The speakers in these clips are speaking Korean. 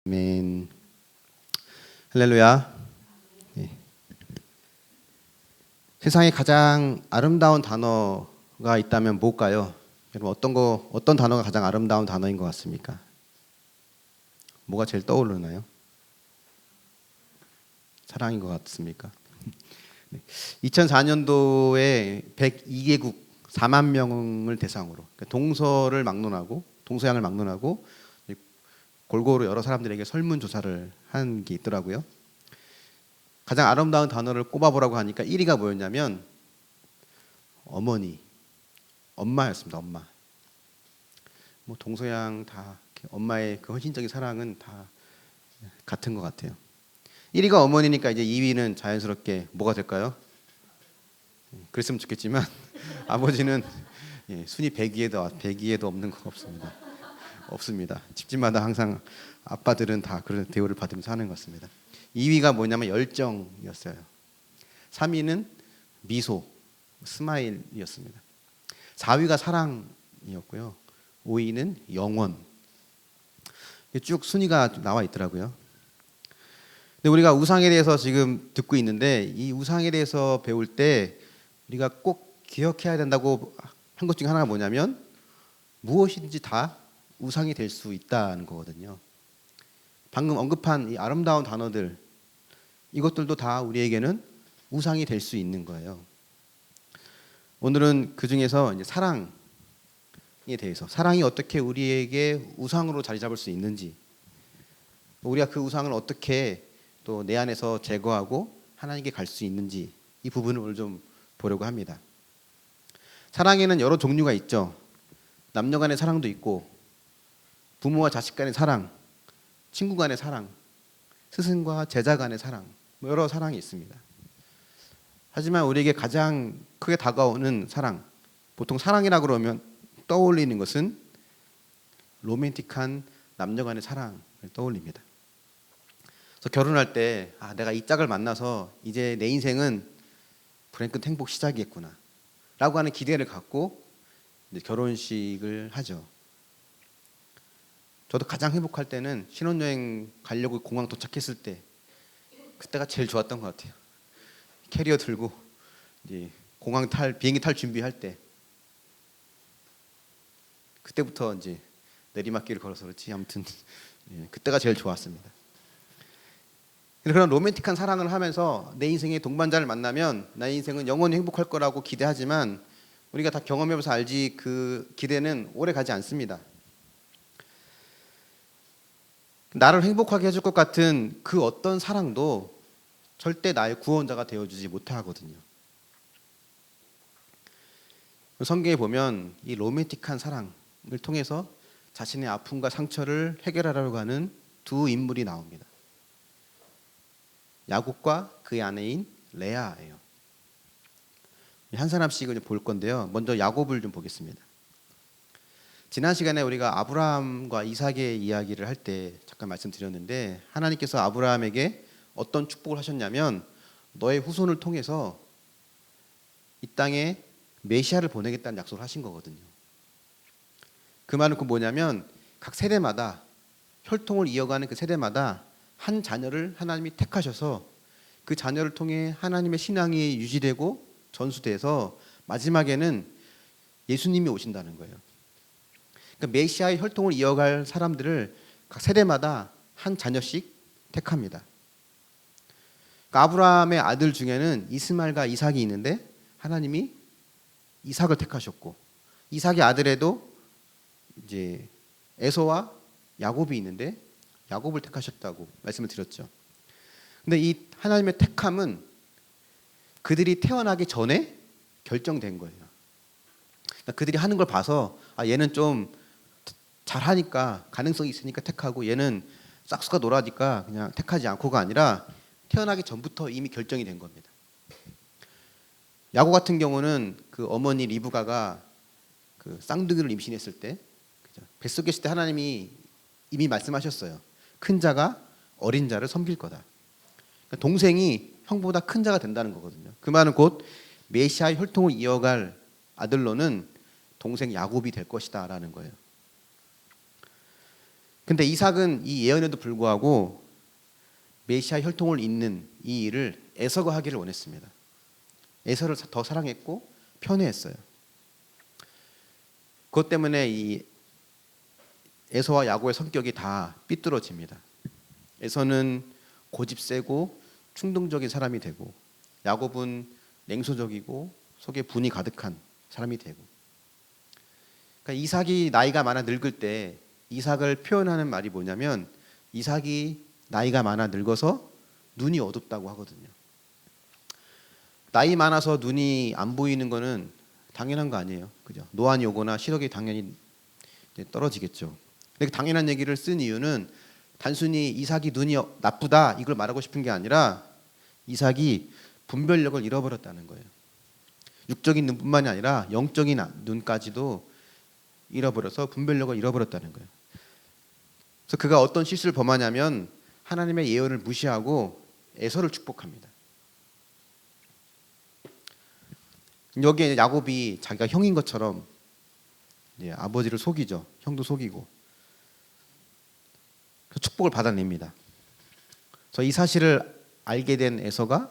아멘. 할렐루야. 네. 세상에 가장 아름다운 단어가 있다면 뭘까요? 여러분 어떤 단어가 가장 아름다운 단어인 것 같습니까? 뭐가 제일 떠오르나요? 사랑인 것 같습니까? 네. 2004년도에 102개국 4만 명을 대상으로 동서양을 막론하고 골고루 여러 사람들에게 설문조사를 한 게 있더라고요. 가장 아름다운 단어를 꼽아보라고 하니까 1위가 뭐였냐면 엄마였습니다. 엄마. 뭐 동서양 다 엄마의 그 헌신적인 사랑은 다 같은 것 같아요. 1위가 어머니니까 이제 2위는 자연스럽게 뭐가 될까요? 그랬으면 좋겠지만 아버지는 순위 100위에도 없는 거 없습니다. 집집마다 항상 아빠들은 다 그런 대우를 받으면서 하는 것 같습니다. 2위가 뭐냐면 열정이었어요. 3위는 미소, 스마일이었습니다. 4위가 사랑이었고요. 5위는 영원. 쭉 순위가 나와 있더라고요. 근데 우리가 우상에 대해서 지금 듣고 있는데 이 우상에 대해서 배울 때 우리가 꼭 기억해야 된다고 한 것 중에 하나가 뭐냐면 무엇이든지 다 우상이 될 수 있다는 거거든요. 방금 언급한 이 아름다운 단어들 이것들도 다 우리에게는 우상이 될 수 있는 거예요. 오늘은 그 중에서 이제 사랑에 대해서 사랑이 어떻게 우리에게 우상으로 자리 잡을 수 있는지 우리가 그 우상을 어떻게 또 내 안에서 제거하고 하나님께 갈 수 있는지 이 부분을 오늘 좀 보려고 합니다. 사랑에는 여러 종류가 있죠. 남녀 간의 사랑도 있고 부모와 자식 간의 사랑, 친구 간의 사랑, 스승과 제자 간의 사랑, 여러 사랑이 있습니다. 하지만 우리에게 가장 크게 다가오는 사랑, 보통 사랑이라 그러면 떠올리는 것은 로맨틱한 남녀 간의 사랑을 떠올립니다. 그래서 결혼할 때 내가 이 짝을 만나서 이제 내 인생은 불행 끝 행복 시작이겠구나 라고 하는 기대를 갖고 이제 결혼식을 하죠. 저도 가장 행복할 때는 신혼여행 가려고 공항 도착했을 때 그때가 제일 좋았던 것 같아요. 캐리어 들고 이제 비행기 탈 준비할 때 그때부터 이제 내리막길을 걸어서 그렇지 아무튼 그때가 제일 좋았습니다. 그런 로맨틱한 사랑을 하면서 내 인생의 동반자를 만나면 나의 인생은 영원히 행복할 거라고 기대하지만 우리가 다 경험해봐서 알지 그 기대는 오래 가지 않습니다. 나를 행복하게 해줄 것 같은 그 어떤 사랑도 절대 나의 구원자가 되어주지 못하거든요. 성경에 보면 이 로맨틱한 사랑을 통해서 자신의 아픔과 상처를 해결하려고 하는 두 인물이 나옵니다. 야곱과 그의 아내인 레아예요. 한 사람씩을 볼 건데요. 먼저 야곱을 좀 보겠습니다. 지난 시간에 우리가 아브라함과 이삭의 이야기를 할 때 잠깐 말씀드렸는데 하나님께서 아브라함에게 어떤 축복을 하셨냐면 너의 후손을 통해서 이 땅에 메시아를 보내겠다는 약속을 하신 거거든요. 그 말은 뭐냐면 각 세대마다 혈통을 이어가는 그 세대마다 한 자녀를 하나님이 택하셔서 그 자녀를 통해 하나님의 신앙이 유지되고 전수돼서 마지막에는 예수님이 오신다는 거예요. 그러니까 메시아의 혈통을 이어갈 사람들을 각 세대마다 한 자녀씩 택합니다. 그러니까 아브라함의 아들 중에는 이스마엘과 이삭이 있는데 하나님이 이삭을 택하셨고 이삭의 아들에도 이제 에서와 야곱이 있는데 야곱을 택하셨다고 말씀을 드렸죠. 근데 이 하나님의 택함은 그들이 태어나기 전에 결정된 거예요. 그러니까 그들이 하는 걸 봐서 얘는 좀 잘하니까 가능성이 있으니까 택하고 얘는 싹수가 노라니까 그냥 택하지 않고가 아니라 태어나기 전부터 이미 결정이 된 겁니다. 야곱 같은 경우는 그 어머니 리브가가 그 쌍둥이를 임신했을 때 뱃속에 있을 때 하나님이 이미 말씀하셨어요. 큰 자가 어린 자를 섬길 거다. 그러니까 동생이 형보다 큰 자가 된다는 거거든요. 그 말은 곧 메시아의 혈통을 이어갈 아들로는 동생 야곱이 될 것이다라는 거예요. 근데 이삭은 이 예언에도 불구하고 메시아 혈통을 잇는 이 일을 에서가 하기를 원했습니다. 에서를 더 사랑했고 편애했어요. 그것 때문에 이 에서와 야곱의 성격이 다 삐뚤어집니다. 에서는 고집 세고 충동적인 사람이 되고, 야곱은 냉소적이고 속에 분이 가득한 사람이 되고. 그러니까 이삭이 나이가 많아 늙을 때 이삭을 표현하는 말이 뭐냐면, 이삭이 나이가 많아 늙어서 눈이 어둡다고 하거든요. 나이 많아서 눈이 안 보이는 거는 당연한 거 아니에요, 그죠? 노안이 오거나 시력이 당연히 떨어지겠죠. 근데 당연한 얘기를 쓴 이유는 단순히 이삭이 눈이 나쁘다 이걸 말하고 싶은 게 아니라 이삭이 분별력을 잃어버렸다는 거예요. 육적인 눈뿐만이 아니라 영적인 눈까지도 잃어버려서 분별력을 잃어버렸다는 거예요. 그래서 그가 어떤 실수를 범하냐면 하나님의 예언을 무시하고 에서를 축복합니다. 여기에 야곱이 자기가 형인 것처럼 아버지를 속이죠. 형도 속이고 축복을 받아냅니다. 그래서 이 사실을 알게 된 에서가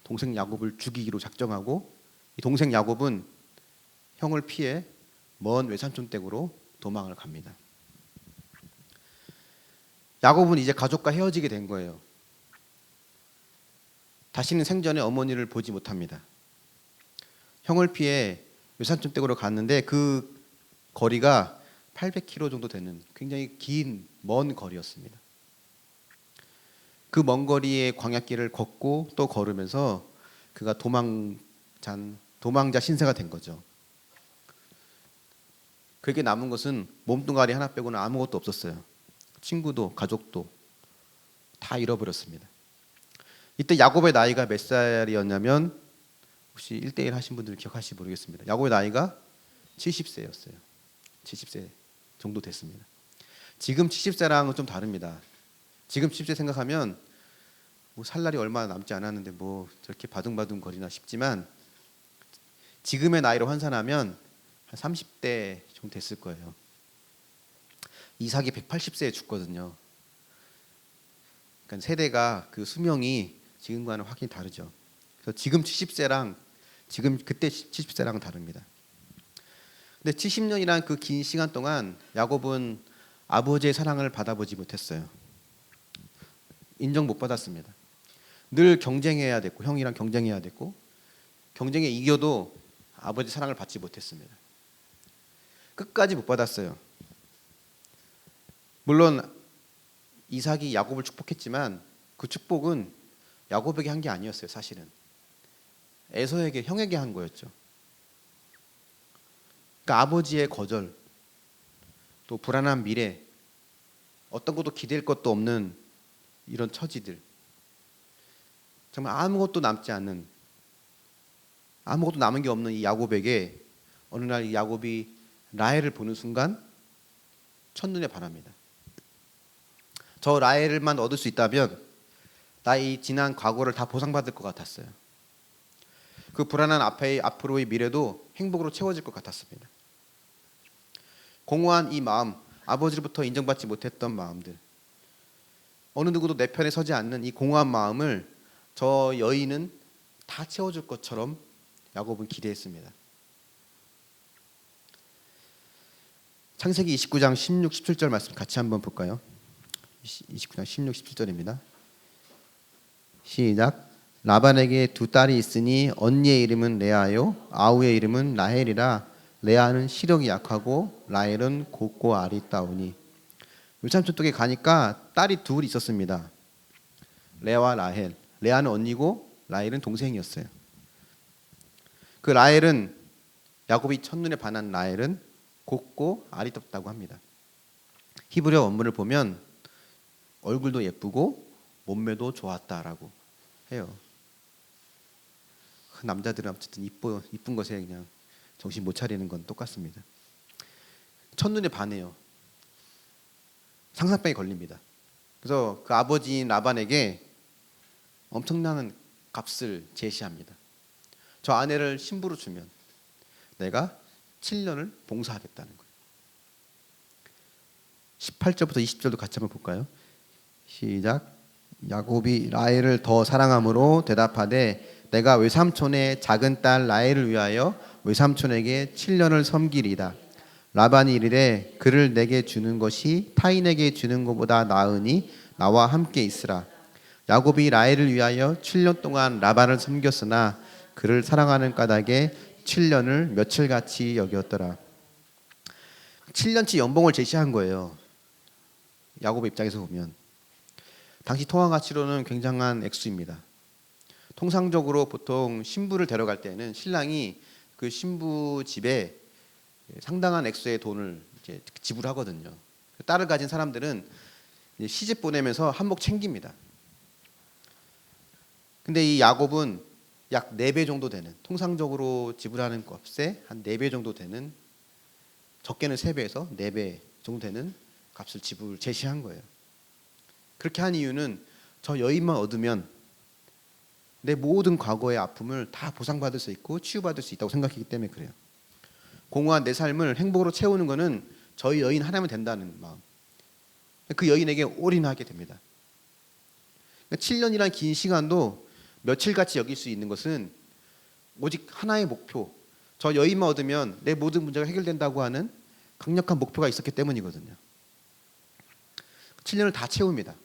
동생 야곱을 죽이기로 작정하고, 이 동생 야곱은 형을 피해 먼 외삼촌 댁으로 도망을 갑니다. 야곱은 이제 가족과 헤어지게 된 거예요. 다시는 생전에 어머니를 보지 못합니다. 형을 피해 외삼촌 댁으로 갔는데 그 거리가 800km 정도 되는 굉장히 긴 먼 거리였습니다. 그 먼 거리의 광야길을 걷고 또 걸으면서 그가 도망자 신세가 된 거죠. 그에게 남은 것은 몸뚱아리 하나 빼고는 아무것도 없었어요. 친구도 가족도 다 잃어버렸습니다. 이때 야곱의 나이가 몇 살이었냐면, 혹시 1대1 하신 분들 기억하실지 모르겠습니다. 야곱의 나이가 70세였어요. 70세 정도 됐습니다. 지금 70세랑은 좀 다릅니다. 지금 70세 생각하면 뭐 살 날이 얼마 남지 않았는데 뭐 저렇게 바둥바둥 거리나 싶지만, 지금의 나이로 환산하면 한 30대 정도 됐을 거예요. 이삭이 180세에 죽거든요. 그러니까 세대가 그 수명이 지금과는 확연히 다르죠. 그래서 지금 70세랑 그때 70세랑은 다릅니다. 근데 70년이란 그 긴 시간 동안 야곱은 아버지의 사랑을 받아보지 못했어요. 인정 못 받았습니다. 늘 경쟁해야 됐고, 형이랑 경쟁해야 됐고, 경쟁에 이겨도 아버지 사랑을 받지 못했습니다. 끝까지 못 받았어요. 물론 이삭이 야곱을 축복했지만 그 축복은 야곱에게 한 게 아니었어요. 사실은 에서에게, 형에게 한 거였죠. 그러니까 아버지의 거절, 또 불안한 미래, 어떤 것도 기댈 것도 없는 이런 처지들, 정말 아무것도 남은 게 없는 이 야곱에게 어느 날 이 야곱이 라헬을 보는 순간 첫눈에 반합니다. 저 라헬만 얻을 수 있다면 나의 지난 과거를 다 보상받을 것 같았어요. 그 불안한 앞으로의 미래도 행복으로 채워질 것 같았습니다. 공허한 이 마음, 아버지로부터 인정받지 못했던 마음들, 어느 누구도 내 편에 서지 않는 이 공허한 마음을 저 여인은 다 채워줄 것처럼 야곱은 기대했습니다. 창세기 29장 16, 17절 말씀 같이 한번 볼까요? 29장 16, 17절입니다. 시작. 라반에게 두 딸이 있으니 언니의 이름은 레아요 아우의 이름은 라헬이라. 레아는 시력이 약하고 라헬은 곱고 알이 따오니. 외삼촌 댁에 가니까 딸이 둘 있었습니다. 레아와 라헬. 레아는 언니고 라헬은 동생이었어요. 그 라헬은, 야곱이 첫눈에 반한 라헬은 곱고 알이 떴다고 합니다. 히브리어 원문을 보면 얼굴도 예쁘고 몸매도 좋았다라고 해요. 남자들은 어쨌든 이쁜 것에 그냥 정신 못 차리는 건 똑같습니다. 첫눈에 반해요. 상상병에 걸립니다. 그래서 그 아버지인 라반에게 엄청난 값을 제시합니다. 저 아내를 신부로 주면 내가 7년을 봉사하겠다는 거예요. 18절부터 20절도 같이 한번 볼까요? 시작. 야곱이 라헬을 더 사랑함으로 대답하되 내가 외삼촌의 작은 딸 라헬을 위하여 외삼촌에게 7년을 섬기리이다. 라반이 이르되 그를 내게 주는 것이 타인에게 주는 것보다 나으니 나와 함께 있으라. 야곱이 라헬을 위하여 7년 동안 라반을 섬겼으나 그를 사랑하는 까닭에 7년을 며칠같이 여겼더라. 7년치 연봉을 제시한 거예요. 야곱의 입장에서 보면 당시 통화 가치로는 굉장한 액수입니다. 통상적으로 보통 신부를 데려갈 때는 신랑이 그 신부 집에 상당한 액수의 돈을 이제 지불하거든요. 딸을 가진 사람들은 시집 보내면서 한몫 챙깁니다. 근데 이 야곱은 약 4배 정도 되는, 통상적으로 지불하는 값에 한 4배 정도 되는, 적게는 3배에서 4배 정도 되는 값을 제시한 거예요. 그렇게 한 이유는 저 여인만 얻으면 내 모든 과거의 아픔을 다 보상받을 수 있고 치유받을 수 있다고 생각했기 때문에 그래요. 공허한 내 삶을 행복으로 채우는 것은 저희 여인 하나면 된다는 마음. 그 여인에게 올인하게 됩니다. 7년이란 긴 시간도 며칠같이 여길 수 있는 것은 오직 하나의 목표, 저 여인만 얻으면 내 모든 문제가 해결된다고 하는 강력한 목표가 있었기 때문이거든요. 7년을 다 채웁니다.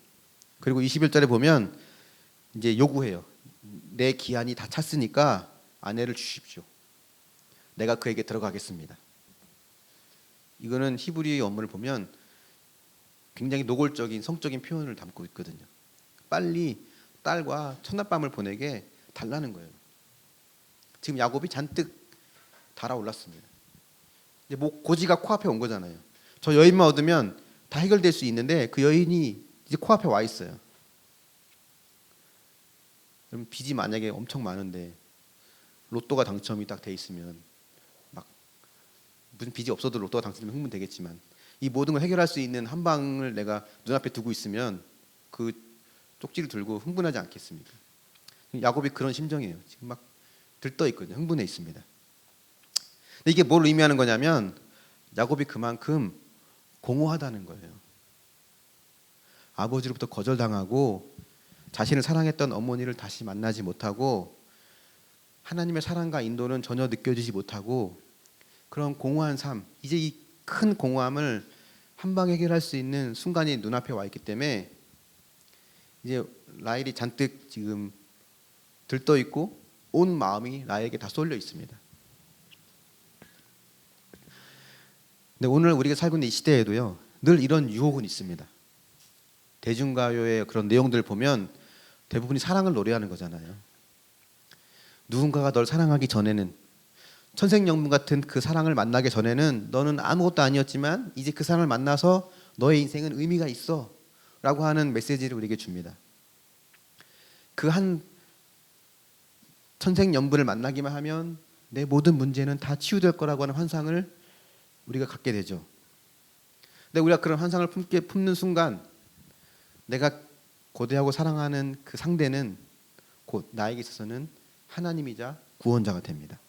그리고 21절에 보면 이제 요구해요. 내 기한이 다 찼으니까 아내를 주십시오. 내가 그에게 들어가겠습니다. 이거는 히브리의 원문을 보면 굉장히 노골적인 성적인 표현을 담고 있거든요. 빨리 딸과 첫날밤을 보내게 달라는 거예요. 지금 야곱이 잔뜩 달아올랐습니다. 이제 뭐 고지가 코앞에 온 거잖아요. 저 여인만 얻으면 다 해결될 수 있는데 그 여인이 이제 코앞에 와 있어요. 그럼 빚이 만약에 엄청 많은데 로또가 당첨이 딱 돼 있으면 막 무슨 빚이 없어도 로또가 당첨되면 흥분되겠지만 이 모든 걸 해결할 수 있는 한 방을 내가 눈앞에 두고 있으면 그 쪽지를 들고 흥분하지 않겠습니까? 야곱이 그런 심정이에요. 지금 막 들떠 있거든요. 흥분해 있습니다. 근데 이게 뭘 의미하는 거냐면 야곱이 그만큼 공허하다는 거예요. 아버지로부터 거절당하고 자신을 사랑했던 어머니를 다시 만나지 못하고 하나님의 사랑과 인도는 전혀 느껴지지 못하고 그런 공허한 삶, 이제 이 큰 공허함을 한 방에 해결할 수 있는 순간이 눈앞에 와 있기 때문에 이제 라헬이 잔뜩 지금 들떠 있고 온 마음이 라헬에게 다 쏠려 있습니다. 근데 오늘 우리가 살고 있는 이 시대에도요, 늘 이런 유혹은 있습니다. 대중가요의 그런 내용들을 보면 대부분이 사랑을 노래하는 거잖아요. 누군가가 널 사랑하기 전에는, 천생연분 같은 그 사랑을 만나기 전에는 너는 아무것도 아니었지만 이제 그 사랑을 만나서 너의 인생은 의미가 있어 라고 하는 메시지를 우리에게 줍니다. 그 한 천생연분을 만나기만 하면 내 모든 문제는 다 치유될 거라고 하는 환상을 우리가 갖게 되죠. 근데 우리가 그런 환상을 품는 순간 내가 고대하고 사랑하는 그 상대는 곧 나에게 있어서는 하나님이자 구원자가 됩니다.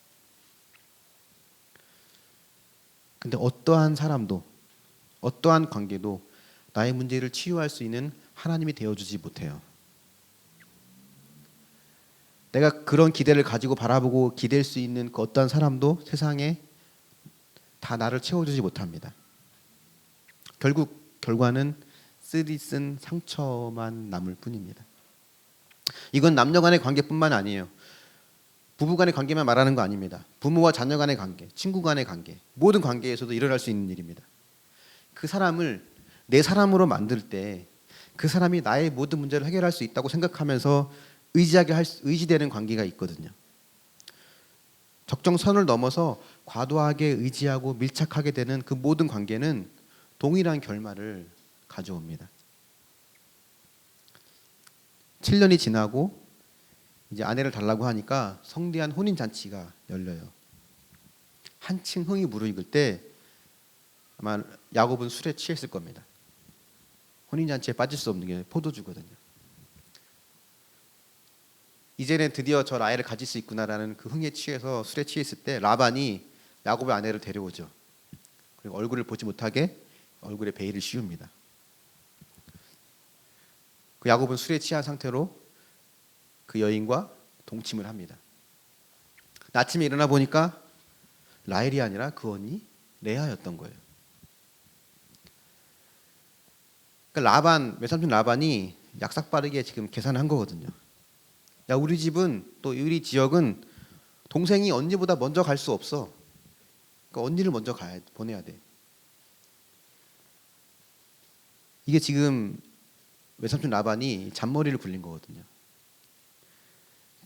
근데 어떠한 사람도 어떠한 관계도 나의 문제를 치유할 수 있는 하나님이 되어주지 못해요. 내가 그런 기대를 가지고 바라보고 기댈 수 있는 그 어떠한 사람도 세상에 다 나를 채워주지 못합니다. 결과는 쓰디쓴 상처만 남을 뿐입니다. 이건 남녀 간의 관계뿐만 아니에요. 부부 간의 관계만 말하는 거 아닙니다. 부모와 자녀 간의 관계, 친구 간의 관계, 모든 관계에서도 일어날 수 있는 일입니다. 그 사람을 내 사람으로 만들 때 그 사람이 나의 모든 문제를 해결할 수 있다고 생각하면서 의지되는 관계가 있거든요. 적정선을 넘어서 과도하게 의지하고 밀착하게 되는 그 모든 관계는 동일한 결말을 가져옵니다. 7년이 지나고 이제 아내를 달라고 하니까 성대한 혼인 잔치가 열려요. 한층 흥이 무르익을 때 아마 야곱은 술에 취했을 겁니다. 혼인 잔치에 빠질 수 없는 게 포도주거든요. 이제는 드디어 저 라헬을 가질 수 있구나라는 그 흥에 취해서 술에 취했을 때 라반이 야곱의 아내를 데려오죠. 그리고 얼굴을 보지 못하게 얼굴에 베일을 씌웁니다. 그 야곱은 술에 취한 상태로 그 여인과 동침을 합니다. 아침에 일어나 보니까 라헬이 아니라 그 언니 레아였던 거예요. 그러니까 외삼촌 라반이 약삭빠르게 지금 계산한 거거든요. 야, 우리 집은 또 우리 지역은 동생이 언니보다 먼저 갈 수 없어. 그러니까 언니를 먼저 보내야 돼. 이게 지금 외삼촌 라반이 잔머리를 굴린 거거든요.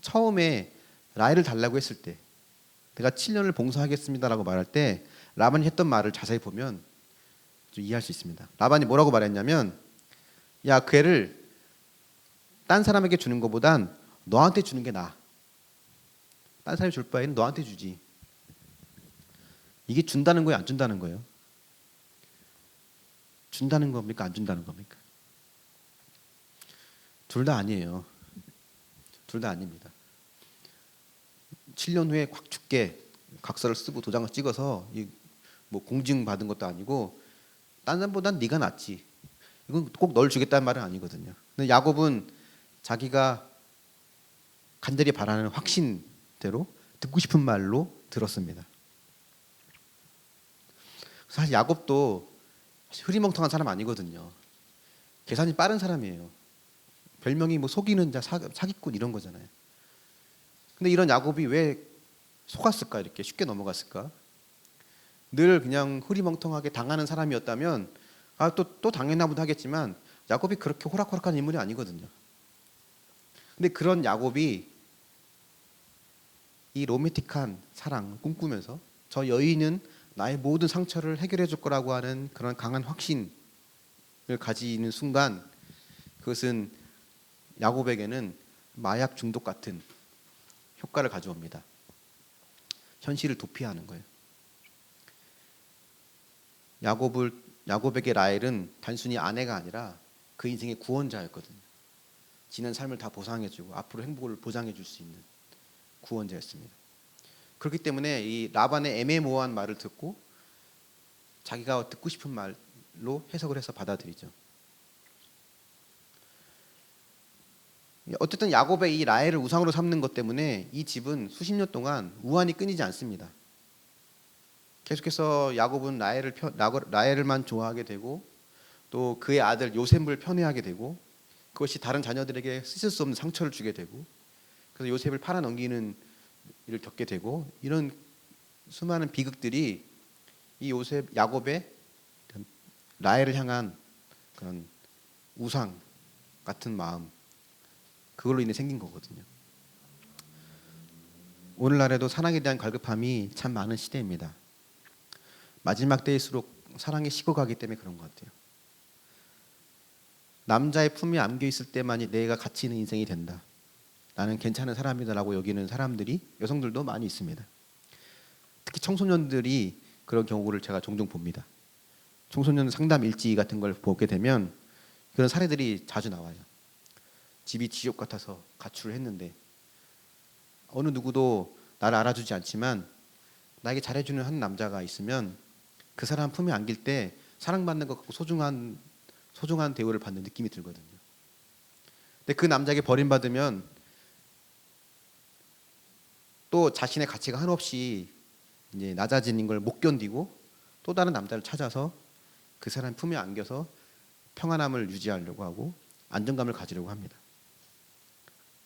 처음에 라헬을 달라고 했을 때 내가 7년을 봉사하겠습니다라고 말할 때 라반이 했던 말을 자세히 보면 좀 이해할 수 있습니다. 라반이 뭐라고 말했냐면, 야, 그 애를 딴 사람에게 주는 것보단 너한테 주는 게 나아. 딴 사람이 줄 바에는 너한테 주지. 이게 준다는 거예요, 안 준다는 거예요? 준다는 겁니까, 안 준다는 겁니까? 둘 다 아니에요. 둘 다 아닙니다. 7년 후에 확 죽게 각서를 쓰고 도장을 찍어서 뭐 공증 받은 것도 아니고 딴 사람보단 네가 낫지. 이건 꼭 널 주겠다는 말은 아니거든요. 근데 야곱은 자기가 간절히 바라는 확신대로 듣고 싶은 말로 들었습니다. 사실 야곱도 흐리멍텅한 사람 아니거든요. 계산이 빠른 사람이에요. 별명이 뭐 속이는 자, 사기꾼 이런 거잖아요. 근데 이런 야곱이 왜 속았을까? 이렇게 쉽게 넘어갔을까? 늘 그냥 흐리멍텅하게 당하는 사람이었다면 또 당했나 보다 하겠지만 야곱이 그렇게 호락호락한 인물이 아니거든요. 근데 그런 야곱이 이 로맨틱한 사랑을 꿈꾸면서 저 여인은 나의 모든 상처를 해결해 줄 거라고 하는 그런 강한 확신을 가지는 순간 그것은 야곱에게는 마약 중독 같은 효과를 가져옵니다. 현실을 도피하는 거예요. 야곱에게 라헬은 단순히 아내가 아니라 그 인생의 구원자였거든요. 지난 삶을 다 보상해주고 앞으로 행복을 보장해줄 수 있는 구원자였습니다. 그렇기 때문에 이 라반의 애매모호한 말을 듣고 자기가 듣고 싶은 말로 해석을 해서 받아들이죠. 어쨌든 야곱의 이 라헬을 우상으로 삼는 것 때문에 이 집은 수십 년 동안 우환이 끊이지 않습니다. 계속해서 야곱은 라헬을만 좋아하게 되고 또 그의 아들 요셉을 편애하게 되고 그것이 다른 자녀들에게 씻을 수 없는 상처를 주게 되고 그래서 요셉을 팔아넘기는 일을 겪게 되고 이런 수많은 비극들이 이 야곱의 라헬을 향한 그런 우상 같은 마음 그걸로 인해 생긴 거거든요. 오늘날에도 사랑에 대한 갈급함이 참 많은 시대입니다. 마지막 때일수록 사랑이 식어가기 때문에 그런 것 같아요. 남자의 품에 안겨 있을 때만이 내가 가치 있는 인생이 된다. 나는 괜찮은 사람이다라고 여기는 사람들이 여성들도 많이 있습니다. 특히 청소년들이 그런 경우를 제가 종종 봅니다. 청소년 상담 일지 같은 걸 보게 되면 그런 사례들이 자주 나와요. 집이 지옥 같아서 가출을 했는데 어느 누구도 나를 알아주지 않지만 나에게 잘해주는 한 남자가 있으면 그 사람 품에 안길 때 사랑받는 것 같고 소중한 대우를 받는 느낌이 들거든요. 근데 그 남자에게 버림받으면 또 자신의 가치가 한없이 이제 낮아지는 걸 못 견디고 또 다른 남자를 찾아서 그 사람 품에 안겨서 평안함을 유지하려고 하고 안정감을 가지려고 합니다.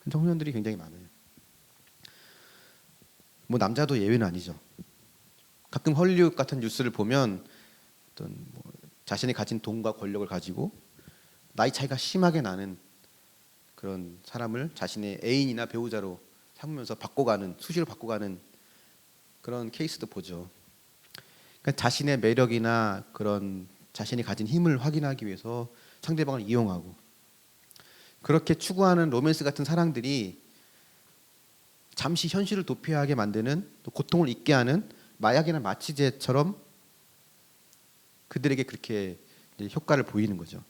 청소년들이 굉장히 많아요. 뭐 남자도 예외는 아니죠. 가끔 헐리우드 같은 뉴스를 보면 어떤 자신이 가진 돈과 권력을 가지고 나이 차이가 심하게 나는 그런 사람을 자신의 애인이나 배우자로 삼으면서 수시로 바꿔가는 그런 케이스도 보죠. 그러니까 자신의 매력이나 그런 자신이 가진 힘을 확인하기 위해서 상대방을 이용하고 그렇게 추구하는 로맨스 같은 사랑들이 잠시 현실을 도피하게 만드는 또 고통을 잊게 하는 마약이나 마취제처럼 그들에게 그렇게 효과를 보이는 거죠.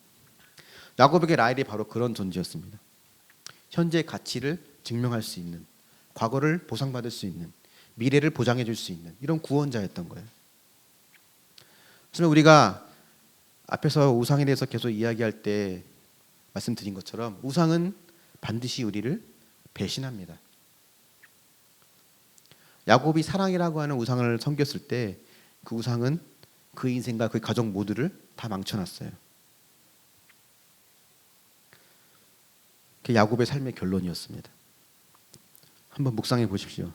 야곱에게 라헬이 바로 그런 존재였습니다. 현재의 가치를 증명할 수 있는, 과거를 보상받을 수 있는, 미래를 보장해 줄 수 있는 이런 구원자였던 거예요. 하지만 우리가 앞에서 우상에 대해서 계속 이야기할 때 말씀드린 것처럼 우상은 반드시 우리를 배신합니다. 야곱이 사랑이라고 하는 우상을 섬겼을 때 그 우상은 그 인생과 그 가족 모두를 다 망쳐놨어요. 그게 야곱의 삶의 결론이었습니다. 한번 묵상해 보십시오.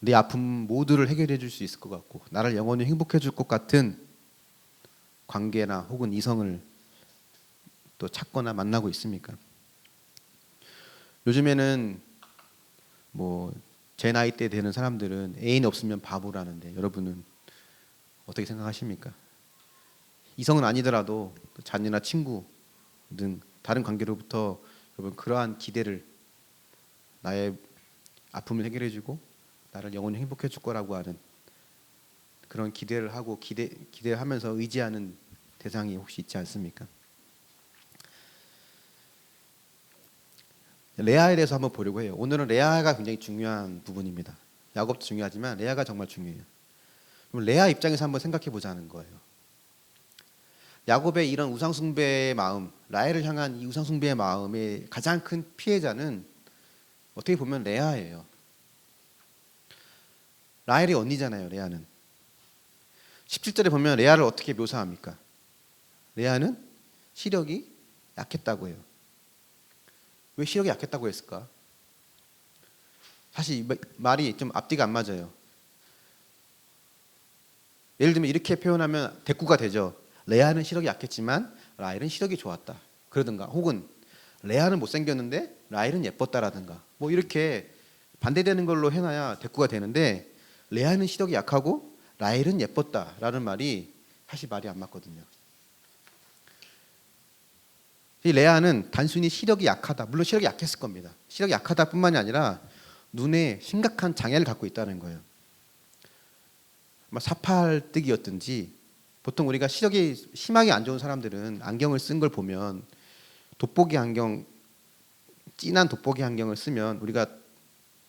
내 아픔 모두를 해결해 줄 수 있을 것 같고 나를 영원히 행복해 줄 것 같은 관계나 혹은 이성을 또 찾거나 만나고 있습니까? 요즘에는 뭐 제 나이 때 되는 사람들은 애인 없으면 바보라는데 여러분은 어떻게 생각하십니까? 이성은 아니더라도 자녀나 친구 등 다른 관계로부터 여러분 그러한 기대를 나의 아픔을 해결해주고 나를 영원히 행복해 줄 거라고 하는 그런 기대를 하고 기대하면서 의지하는 대상이 혹시 있지 않습니까? 레아에 대해서 한번 보려고 해요. 오늘은 레아가 굉장히 중요한 부분입니다. 야곱도 중요하지만 레아가 정말 중요해요. 그럼 레아 입장에서 한번 생각해 보자는 거예요. 야곱의 이런 우상숭배의 마음, 라헬을 향한 이 우상숭배의 마음의 가장 큰 피해자는 어떻게 보면 레아예요. 라헬이 언니잖아요. 레아는 17절에 보면 레아를 어떻게 묘사합니까? 레아는 시력이 약했다고 해요. 왜 시력이 약했다고 했을까? 사실 이 말이 좀 앞뒤가 안 맞아요. 예를 들면 이렇게 표현하면 대꾸가 되죠. 레아는 시력이 약했지만 라헬은 시력이 좋았다. 그러든가 혹은 레아는 못생겼는데 라헬은 예뻤다라든가 뭐 이렇게 반대되는 걸로 해놔야 대꾸가 되는데 레아는 시력이 약하고 라헬은 예뻤다라는 말이 사실 말이 안 맞거든요. 이 레아는 단순히 시력이 약하다. 물론 시력이 약했을 겁니다. 시력이 약하다 뿐만이 아니라 눈에 심각한 장애를 갖고 있다는 거예요. 아마 사팔뜨기였든지 보통 우리가 시력이 심하게 안 좋은 사람들은 안경을 쓴 걸 보면 돋보기 안경, 진한 돋보기 안경을 쓰면 우리가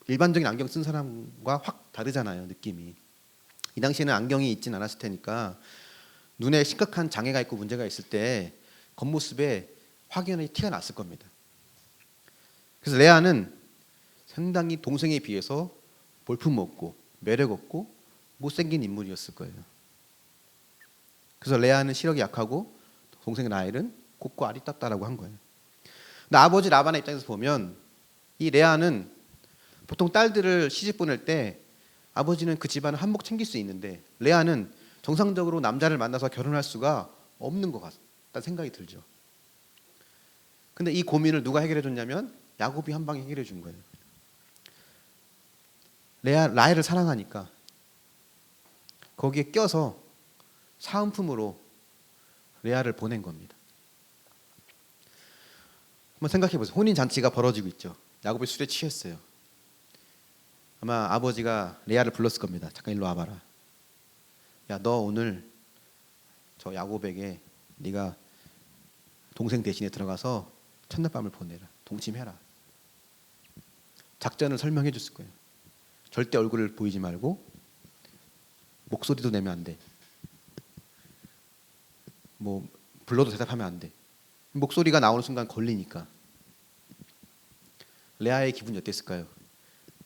일반적인 안경 쓴 사람과 확 다르잖아요. 느낌이. 이 당시에는 안경이 있진 않았을 테니까 눈에 심각한 장애가 있고 문제가 있을 때 겉모습에 확연히 티가 났을 겁니다. 그래서 레아는 상당히 동생에 비해서 볼품없고 매력없고 못생긴 인물이었을 거예요. 그래서 레아는 시력이 약하고 동생 라헬은 곱고 아리따따라고 한 거예요. 근데 아버지 라반의 입장에서 보면 이 레아는 보통 딸들을 시집 보낼 때 아버지는 그 집안을 한몫 챙길 수 있는데 레아는 정상적으로 남자를 만나서 결혼할 수가 없는 것 같다는 생각이 들죠. 근데 이 고민을 누가 해결해 줬냐면 야곱이 한 방에 해결해 준 거예요. 라헬을 사랑하니까 거기에 껴서 사은품으로 레아를 보낸 겁니다. 한번 생각해 보세요. 혼인 잔치가 벌어지고 있죠. 야곱이 술에 취했어요. 아마 아버지가 레아를 불렀을 겁니다. 잠깐 일로 와봐라. 야, 너 오늘 저 야곱에게 네가 동생 대신에 들어가서 첫날 밤을 보내라. 동침해라. 작전을 설명해 줬을 거예요. 절대 얼굴을 보이지 말고 목소리도 내면 안 돼. 뭐 불러도 대답하면 안 돼. 목소리가 나오는 순간 걸리니까. 레아의 기분이 어땠을까요?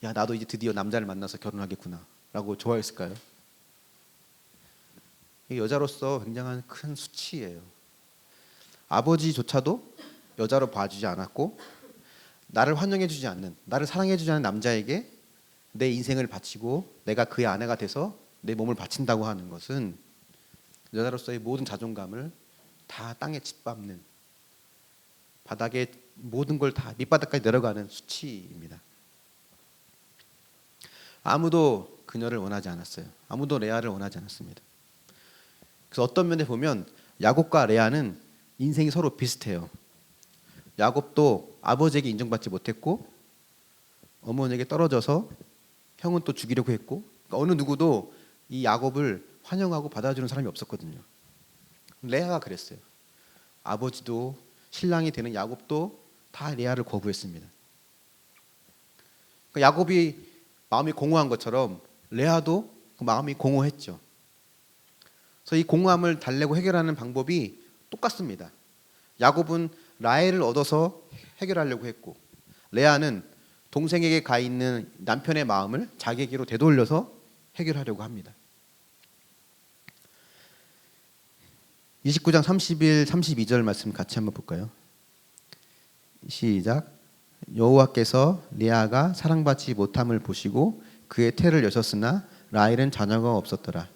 야, 나도 이제 드디어 남자를 만나서 결혼하겠구나 라고 좋아했을까요? 여자로서 굉장한 큰 수치예요. 아버지조차도 여자로 봐주지 않았고 나를 환영해주지 않는, 나를 사랑해주지 않는 남자에게 내 인생을 바치고 내가 그의 아내가 돼서 내 몸을 바친다고 하는 것은 여자로서의 모든 자존감을 다 땅에 짓밟는, 바닥에 모든 걸 다 밑바닥까지 내려가는 수치입니다. 아무도 그녀를 원하지 않았어요. 아무도 레아를 원하지 않았습니다. 그래서 어떤 면에 보면 야곱과 레아는 인생이 서로 비슷해요. 야곱도 아버지에게 인정받지 못했고 어머니에게 떨어져서 형은 또 죽이려고 했고, 그러니까 어느 누구도 이 야곱을 환영하고 받아주는 사람이 없었거든요. 레아가 그랬어요. 아버지도 신랑이 되는 야곱도 다 레아를 거부했습니다. 그러니까 야곱이 마음이 공허한 것처럼 레아도 그 마음이 공허했죠. 그래서 이 공허함을 달래고 해결하는 방법이 똑같습니다. 야곱은 라헬을 얻어서 해결하려고 했고 레아는 동생에게 가 있는 남편의 마음을 자기에게로 되돌려서 해결하려고 합니다. 29장 31, 32절 말씀 같이 한번 볼까요? 시작. 여호와께서 레아가 사랑받지 못함을 보시고 그의 태를 여셨으나 라헬은 자녀가 없었더라.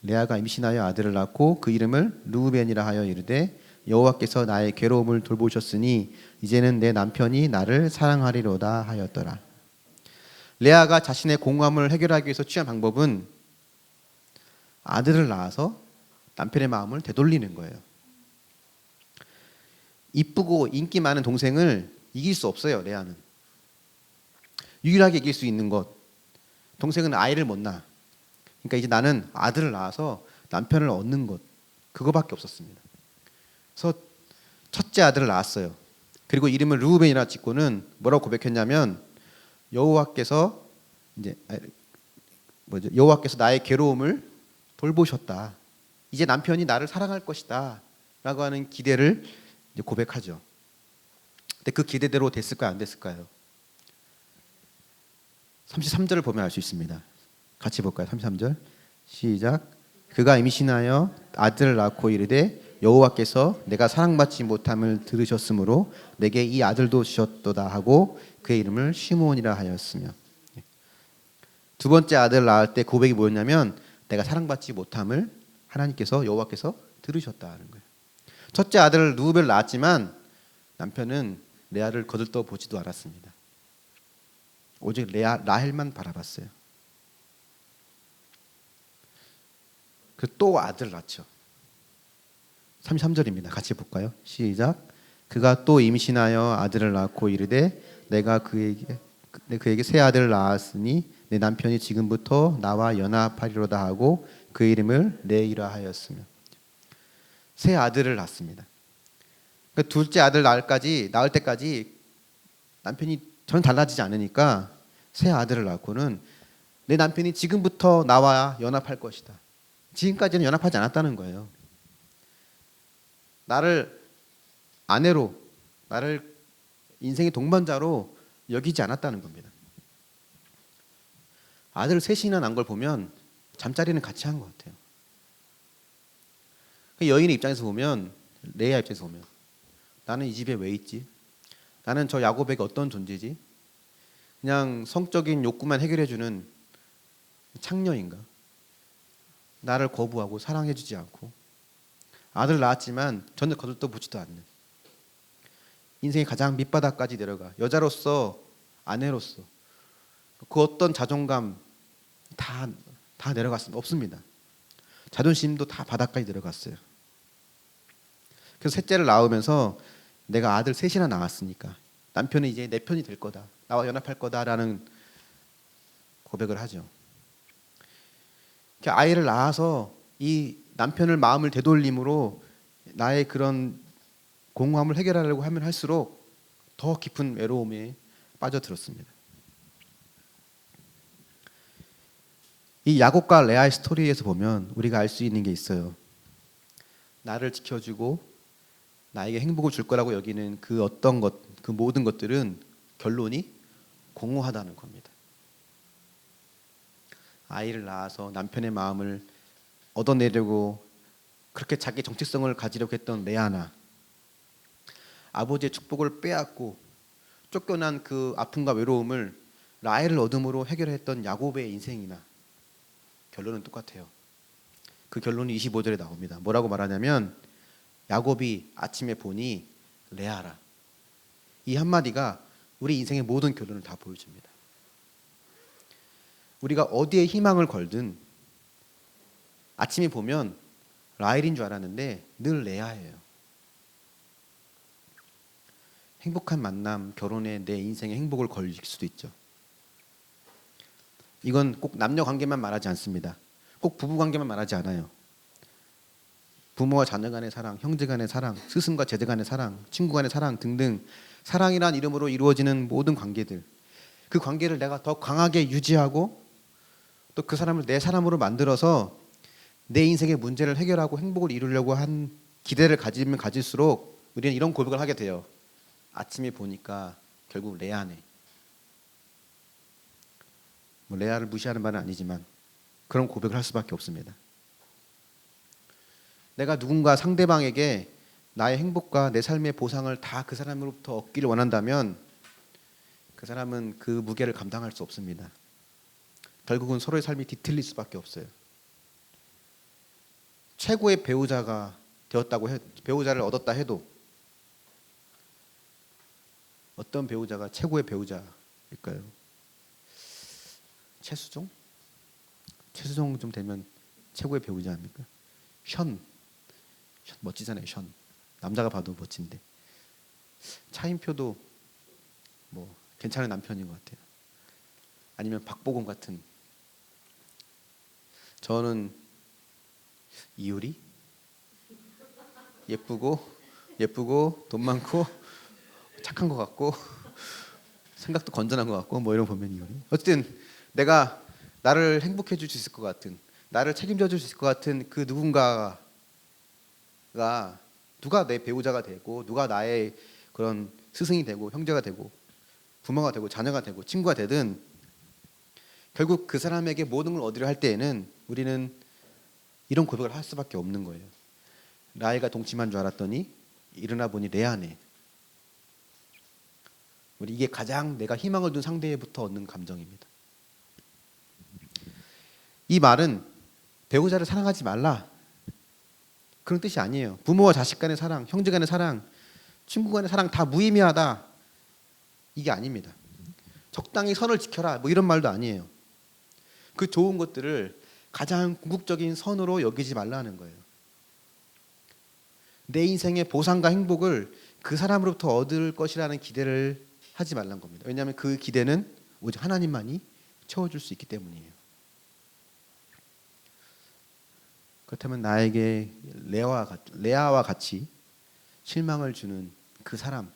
레아가 임신하여 아들을 낳고 그 이름을 르우벤이라 하여 이르되 여호와께서 나의 괴로움을 돌보셨으니 이제는 내 남편이 나를 사랑하리로다 하였더라. 레아가 자신의 공허함을 해결하기 위해서 취한 방법은 아들을 낳아서 남편의 마음을 되돌리는 거예요. 이쁘고 인기 많은 동생을 이길 수 없어요. 레아는 유일하게 이길 수 있는 것, 동생은 아이를 못 낳아. 그러니까 이제 나는 아들을 낳아서 남편을 얻는 것, 그거밖에 없었습니다. 그래서 첫째 아들을 낳았어요. 그리고 이름을 르우벤이라 짓고는 뭐라고 고백했냐면 여호와께서 여호와께서 나의 괴로움을 돌보셨다. 이제 남편이 나를 사랑할 것이다 라고 하는 기대를 이제 고백하죠. 근데 그 기대대로 됐을까요? 안 됐을까요? 33절을 보면 알 수 있습니다. 같이 볼까요? 33절 시작. 그가 임신하여 아들을 낳고 이르되 여호와께서 내가 사랑받지 못함을 들으셨으므로 내게 이 아들도 주셨도다 하고 그의 이름을 시므온이라 하였으며, 두 번째 아들을 낳을 때 고백이 뭐였냐면 내가 사랑받지 못함을 하나님께서 여호와께서 들으셨다는 거예요. 첫째 아들을 르우벤을 낳았지만 남편은 레아를 거들떠 보지도 않았습니다. 오직 라헬만 바라봤어요. 그 또 아들을 낳죠. 33절입니다. 같이 볼까요? 시작. 그가 또 임신하여 아들을 낳고 이르되 내가 그에게 새 아들을 낳았으니 내 남편이 지금부터 나와 연합하리로다 하고 그 이름을 레이라 하였으며, 새 아들을 낳습니다. 그러니까 둘째 아들 낳을 때까지 남편이 전혀 달라지지 않으니까 새 아들을 낳고는 내 남편이 지금부터 나와 연합할 것이다. 지금까지는 연합하지 않았다는 거예요. 나를 아내로, 나를 인생의 동반자로 여기지 않았다는 겁니다. 아들 셋이나 낳은 걸 보면 잠자리는 같이 한 것 같아요. 여인의 입장에서 보면, 레아 입장에서 보면 나는 이 집에 왜 있지? 나는 저 야곱에게 어떤 존재지? 그냥 성적인 욕구만 해결해주는 창녀인가? 나를 거부하고 사랑해주지 않고 아들 낳았지만 전혀 거들떠보지도 않는, 인생의 가장 밑바닥까지 내려가 여자로서, 아내로서 그 어떤 자존감 다 내려갔습니다. 없습니다. 자존심도 다 바닥까지 내려갔어요. 그래서 셋째를 낳으면서 내가 아들 셋이나 낳았으니까 남편은 이제 내 편이 될 거다, 나와 연합할 거다라는 고백을 하죠. 아이를 낳아서 이 남편을 마음을 되돌림으로 나의 그런 공허함을 해결하려고 하면 할수록 더 깊은 외로움에 빠져들었습니다. 이 야곱과 레아의 스토리에서 보면 우리가 알 수 있는 게 있어요. 나를 지켜주고 나에게 행복을 줄 거라고 여기는 그 어떤 것, 그 모든 것들은 결론이 공허하다는 겁니다. 아이를 낳아서 남편의 마음을 얻어내려고 그렇게 자기 정체성을 가지려고 했던 레아나, 아버지의 축복을 빼앗고 쫓겨난 그 아픔과 외로움을 라헬을 얻음으로 해결했던 야곱의 인생이나 결론은 똑같아요. 그 결론이 25절에 나옵니다. 뭐라고 말하냐면 야곱이 아침에 보니 레아라. 이 한마디가 우리 인생의 모든 결론을 다 보여줍니다. 우리가 어디에 희망을 걸든 아침에 보면 라헬인 줄 알았는데 늘 레아예요. 행복한 만남, 결혼에 내 인생의 행복을 걸릴 수도 있죠. 이건 꼭 남녀 관계만 말하지 않습니다. 꼭 부부 관계만 말하지 않아요. 부모와 자녀 간의 사랑, 형제 간의 사랑, 스승과 제자 간의 사랑, 친구 간의 사랑 등등 사랑이란 이름으로 이루어지는 모든 관계들, 그 관계를 내가 더 강하게 유지하고 또 그 사람을 내 사람으로 만들어서 내 인생의 문제를 해결하고 행복을 이루려고 한 기대를 가지면 가질수록 우리는 이런 고백을 하게 돼요. 아침에 보니까 결국 레아네. 뭐 레아를 무시하는 바는 아니지만 그런 고백을 할 수밖에 없습니다. 내가 누군가 상대방에게 나의 행복과 내 삶의 보상을 다 그 사람으로부터 얻기를 원한다면 그 사람은 그 무게를 감당할 수 없습니다. 결국은 서로의 삶이 뒤틀릴 수밖에 없어요. 최고의 배우자가 배우자를 얻었다 해도 어떤 배우자가 최고의 배우자일까요? 최수종? 최수종 좀 되면 최고의 배우자 아닙니까? 션 멋지잖아요. 션 남자가 봐도 멋진데. 차인표도 뭐 괜찮은 남편인 것 같아요. 아니면 박보검 같은. 저는 이효리 예쁘고 돈 많고 착한 것 같고 생각도 건전한 것 같고 뭐 이런 거 보면 이효리. 어쨌든 내가 나를 행복해 줄 수 있을 것 같은, 나를 책임져 줄 수 있을 것 같은 그 누군가가 누가 내 배우자가 되고 누가 나의 그런 스승이 되고 형제가 되고 부모가 되고 자녀가 되고 친구가 되든 결국 그 사람에게 모든 걸 얻으려 할 때에는 우리는 이런 고백을 할 수밖에 없는 거예요. 라헬과 동침한 줄 알았더니 일어나 보니 레아네. 우리 이게 가장 내가 희망을 둔 상대부터 얻는 감정입니다. 이 말은 배우자를 사랑하지 말라 그런 뜻이 아니에요. 부모와 자식 간의 사랑, 형제 간의 사랑, 친구 간의 사랑 다 무의미하다 이게 아닙니다. 적당히 선을 지켜라 뭐 이런 말도 아니에요. 그 좋은 것들을 가장 궁극적인 선으로 여기지 말라는 거예요. 내 인생의 보상과 행복을 그 사람으로부터 얻을 것이라는 기대를 하지 말라는 겁니다. 왜냐하면 그 기대는 오직 하나님만이 채워줄 수 있기 때문이에요. 그렇다면 나에게 레아와 같이 실망을 주는 그 사람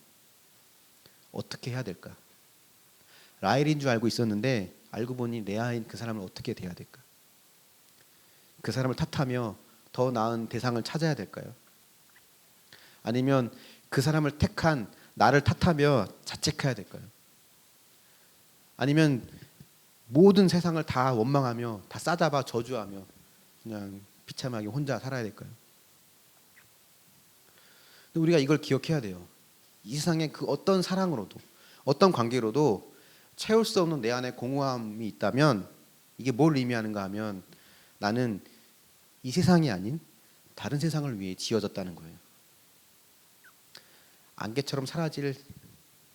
어떻게 해야 될까? 라헬인 줄 알고 있었는데 알고 보니 레아인 그 사람을 어떻게 대해야 될까? 그 사람을 탓하며 더 나은 대상을 찾아야 될까요? 아니면 그 사람을 택한 나를 탓하며 자책해야 될까요? 아니면 모든 세상을 다 원망하며 다 싸잡아 저주하며 그냥 비참하게 혼자 살아야 될까요? 근데 우리가 이걸 기억해야 돼요. 이 세상에 그 어떤 사랑으로도 어떤 관계로도 채울 수 없는 내 안에 공허함이 있다면 이게 뭘 의미하는가 하면 나는 이 세상이 아닌 다른 세상을 위해 지어졌다는 거예요. 안개처럼 사라질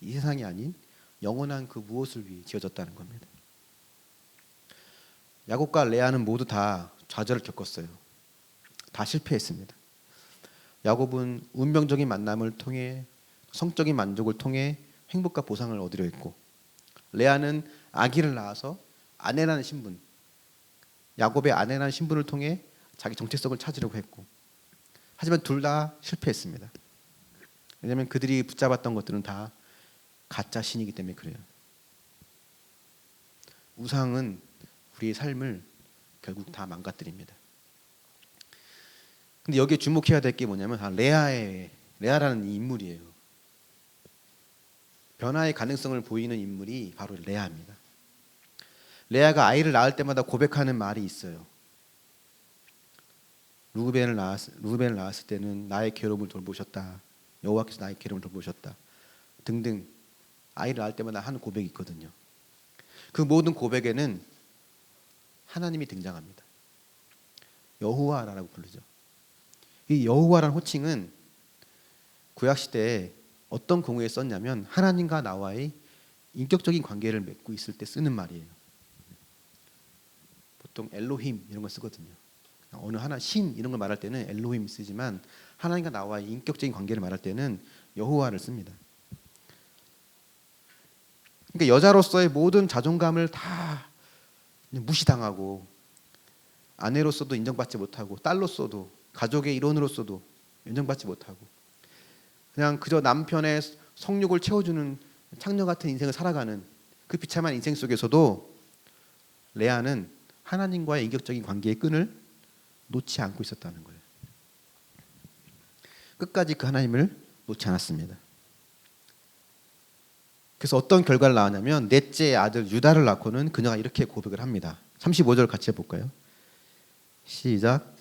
이 세상이 아닌 영원한 그 무엇을 위해 지어졌다는 겁니다. 야곱과 레아는 모두 다 좌절을 겪었어요. 다 실패했습니다. 야곱은 운명적인 만남을 통해 성적인 만족을 통해 행복과 보상을 얻으려 했고 레아는 아기를 낳아서 아내라는 신분, 야곱의 아내라는 신분을 통해 자기 정체성을 찾으려고 했고 하지만 둘 다 실패했습니다. 왜냐하면 그들이 붙잡았던 것들은 다 가짜 신이기 때문에 그래요. 우상은 우리의 삶을 결국 다 망가뜨립니다. 근데 여기에 주목해야 될 게 뭐냐면 레아라는 이 인물이에요. 변화의 가능성을 보이는 인물이 바로 레아입니다. 레아가 아이를 낳을 때마다 고백하는 말이 있어요. 루벤을 낳았을 때는 나의 괴로움을 돌보셨다. 여호와께서 나의 괴로움을 돌보셨다. 등등 아이를 낳을 때마다 하는 고백이 있거든요. 그 모든 고백에는 하나님이 등장합니다. 여호와라고 부르죠. 이 여호와라는 호칭은 구약 시대에 어떤 경우에 썼냐면 하나님과 나와의 인격적인 관계를 맺고 있을 때 쓰는 말이에요. 보통 엘로힘 이런 걸 쓰거든요. 어느 하나 신 이런 걸 말할 때는 엘로힘 쓰지만 하나님과 나와의 인격적인 관계를 말할 때는 여호와를 씁니다. 그러니까 여자로서의 모든 자존감을 다 무시당하고 아내로서도 인정받지 못하고 딸로서도 가족의 일원으로서도 인정받지 못하고 그냥 그저 남편의 성욕을 채워주는 창녀 같은 인생을 살아가는 그 비참한 인생 속에서도 레아는 하나님과의 인격적인 관계의 끈을 놓지 않고 있었다는 거예요. 끝까지 그 하나님을 놓지 않았습니다. 그래서 어떤 결과를 낳았냐면 넷째 아들 유다를 낳고는 그녀가 이렇게 고백을 합니다. 35절 같이 해볼까요? 시작.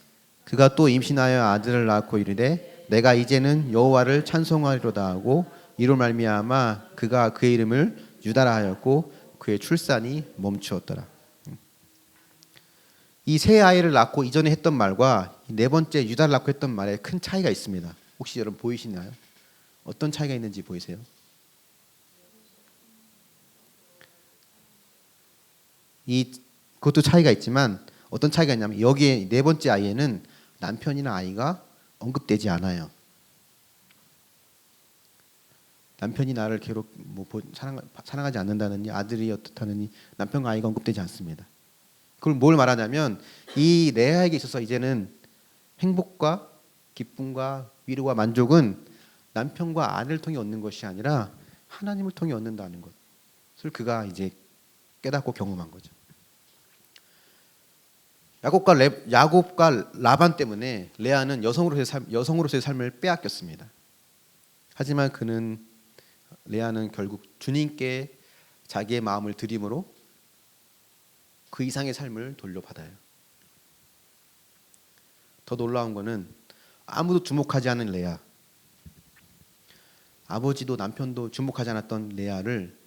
그가 또 임신하여 아들을 낳고 이르되 내가 이제는 여호와를 찬송하리로다 하고 이로 말미암아 그가 그의 이름을 유다라 하였고 그의 출산이 멈추었더라. 이 세 아이를 낳고 이전에 했던 말과 네 번째 유다를 낳고 했던 말에 큰 차이가 있습니다. 혹시 여러분 보이시나요? 어떤 차이가 있는지 보이세요? 그것도 차이가 있지만 어떤 차이가 있냐면 여기에 네 번째 아이에는 남편이나 아이가 언급되지 않아요. 남편이 나를 사랑하지 않는다느니 아들이 어떻다느니 남편과 아이가 언급되지 않습니다. 그걸 뭘 말하냐면 이 레아에게 있어서 이제는 행복과 기쁨과 위로와 만족은 남편과 아내를 통해 얻는 것이 아니라 하나님을 통해 얻는다는 것을 그가 이제 깨닫고 경험한 거죠. 야곱과 라반 때문에 레아는 여성으로서의 삶을 빼앗겼습니다. 하지만 레아는 결국 주님께 자기의 마음을 드림으로 그 이상의 삶을 돌려받아요. 더 놀라운 것은 아무도 주목하지 않은 레아, 아버지도 남편도 주목하지 않았던 레아를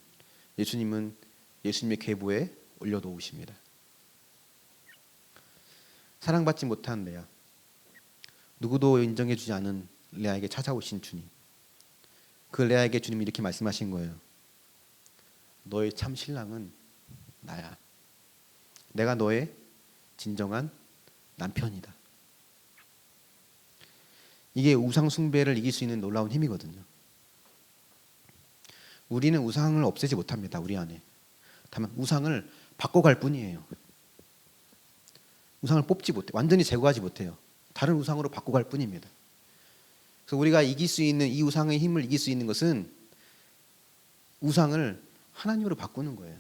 예수님은 예수님의 계보에 올려놓으십니다. 사랑받지 못한 레아, 누구도 인정해주지 않은 레아에게 찾아오신 주님. 그 레아에게 주님이 이렇게 말씀하신 거예요. 너의 참 신랑은 나야. 내가 너의 진정한 남편이다. 이게 우상 숭배를 이길 수 있는 놀라운 힘이거든요. 우리는 우상을 없애지 못합니다. 우리 안에. 다만 우상을 바꿔갈 뿐이에요. 우상을 뽑지 못해. 완전히 제거하지 못해요. 다른 우상으로 바꿔갈 뿐입니다. 그래서 우리가 이길 수 있는 이 우상의 힘을 이길 수 있는 것은 우상을 하나님으로 바꾸는 거예요.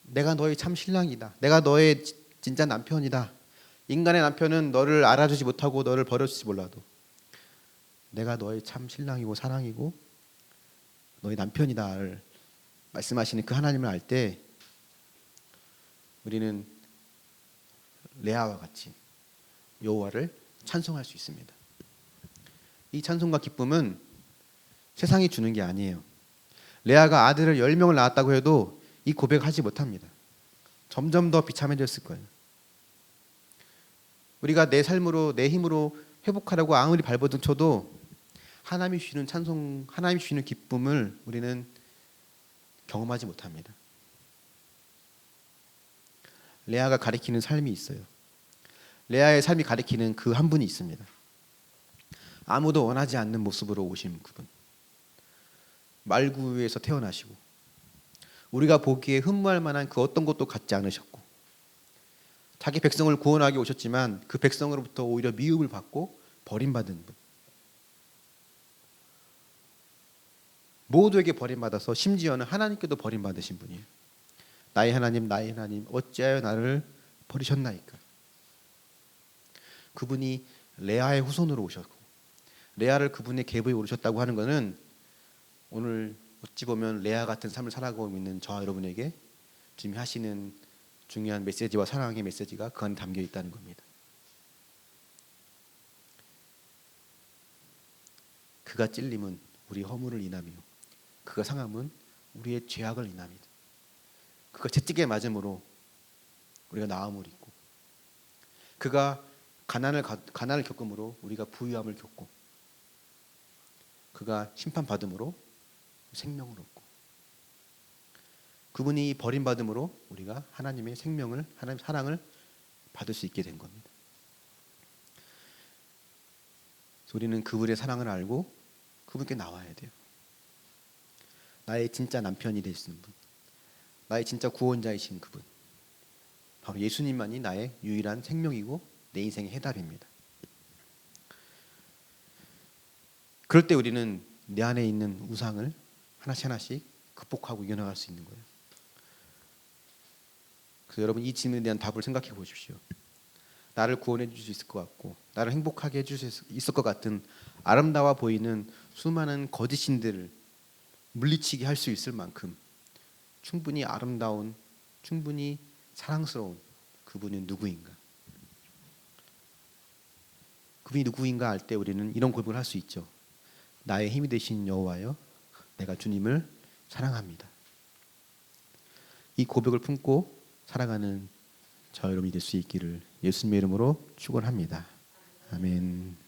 내가 너의 참 신랑이다. 내가 너의 진짜 남편이다. 인간의 남편은 너를 알아주지 못하고 너를 버려줄지 몰라도 내가 너의 참 신랑이고 사랑이고 너의 남편이다를 말씀하시는 그 하나님을 알 때 우리는 레아와 같이 여호와를 찬송할 수 있습니다. 이 찬송과 기쁨은 세상이 주는 게 아니에요. 레아가 아들을 10명을 낳았다고 해도 이 고백을 하지 못합니다. 점점 더 비참해졌을 거예요. 우리가 내 삶으로 내 힘으로 회복하려고 아무리 발버둥 쳐도 하나님이 주시는 찬송, 하나님이 주시는 기쁨을 우리는 경험하지 못합니다. 레아가 가리키는 삶이 있어요. 레아의 삶이 가리키는 그 한 분이 있습니다. 아무도 원하지 않는 모습으로 오신 그분. 말구에서 태어나시고 우리가 보기에 흠모할 만한 그 어떤 것도 갖지 않으셨고 자기 백성을 구원하기 오셨지만 그 백성으로부터 오히려 미움을 받고 버림받은 분. 모두에게 버림받아서 심지어는 하나님께도 버림받으신 분이에요. 나의 하나님 어찌하여 나를 버리셨나이까. 그분이 레아의 후손으로 오셨고 레아를 그분의 계보에 오르셨다고 하는 것은 오늘 어찌 보면 레아 같은 삶을 살아가고 있는 저와 여러분에게 주님이 하시는 중요한 메시지와 사랑의 메시지가 그 안에 담겨 있다는 겁니다. 그가 찔림은 우리 허물을 인하며 그가 상함은 우리의 죄악을 인합니다. 그가 채찍에 맞음으로 우리가 나음을 입고 그가 가난을 겪음으로 우리가 부유함을 겪고 그가 심판받음으로 생명을 얻고 그분이 버림받음으로 우리가 하나님의 생명을 하나님의 사랑을 받을 수 있게 된 겁니다. 우리는 그분의 사랑을 알고 그분께 나와야 돼요. 나의 진짜 남편이 되시는 분, 나의 진짜 구원자이신 그분, 바로 예수님만이 나의 유일한 생명이고 내 인생의 해답입니다. 그럴 때 우리는 내 안에 있는 우상을 하나씩 하나씩 극복하고 이겨나갈 수 있는 거예요. 그래서 여러분 이 질문에 대한 답을 생각해 보십시오. 나를 구원해 줄 수 있을 것 같고 나를 행복하게 해줄 수 있을 것 같은 아름다워 보이는 수많은 거짓 신들을 물리치게 할 수 있을 만큼 충분히 아름다운, 충분히 사랑스러운 그분이 누구인가? 그분이 누구인가 할 때 우리는 이런 고백을 할 수 있죠. 나의 힘이 되신 여호와여, 내가 주님을 사랑합니다. 이 고백을 품고 살아가는 저 여러분이 될 수 있기를 예수님의 이름으로 축원합니다. 아멘.